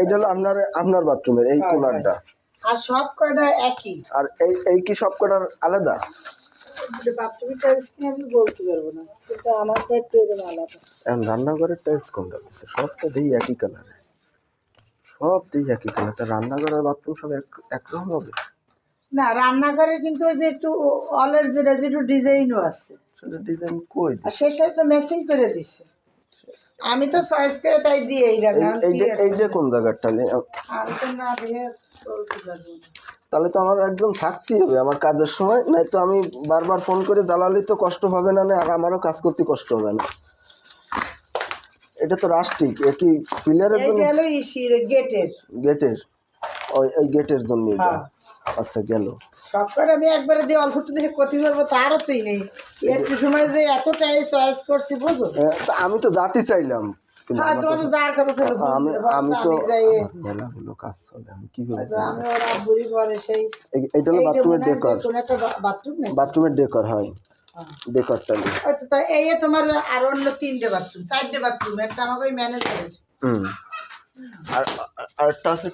এইটা হলো আপনার বাথরুমের এই কোনারটা। আর সব কয়টা একই। আর এই কি সব কটার আলাদা? বাথরুমের টাইলস কি আমি বলতে পারবো না, কিন্তু আমারটা একটু এরকম আলাদা। এখন রান্নাঘরের টাইলস কোনটা দিচ্ছে? সবটা দিই একই কালারে, সব দিই একই কালার। তা রান্নাঘর আর বাথরুম সব একরকম হবে না, রান্নাঘরে কিন্তু ওই যে একটু অলের যেটা একটু ডিজাইনও আছে, সেটা ডিজাইন কই? আর শেষে তো ম্যাচিং করে দিচ্ছে। আমি তো চয়েস করে তাই দিয়ে এইটা কোন জায়গার টালি? আমি তো না দিয়ে বলতে পারবো না। তাহলে তো আমার একদম থাকতেই হবে আমার কাজের সময়, নাই তো আমি বারবার ফোন করে জ্বালালে তো কষ্ট হবে না, আর আমারও কাজ করতে কষ্ট হবে না। এটা তো রাস্টিক, একই পিলারের জন্য? গেল ইসির গেটের এই গেটের জন্য এটা। হ্যাঁ। আচ্ছা গেল। সবকটা আমি একবারে দিয়ে অল্প একটু দেখে করতে পারবো তারও তুই নেই। একটু সময় যে এতটাই চয়েস করছি বুঝো। তা আমি তো জাতি চাইলাম, কিন্তু হ্যাঁ, তোমার তো যার কথা ছিল আমি তো যাই মেলা হলো কাজ চলে, আমি কিভাবে আমি ওরা বুড়ি পরে সেই এটা হলো বাথরুমের ডেকর। কোন একটা বাথরুম নেই, বাথরুমের ডেকর হয়, ডেকরটা নেই। আচ্ছা তা এই তোমার আর অন্য 3টে বাথরুম 4টে বাথরুম, একটা আমাকে ওই ম্যানেজ করেছে। আর আরেকটা আছে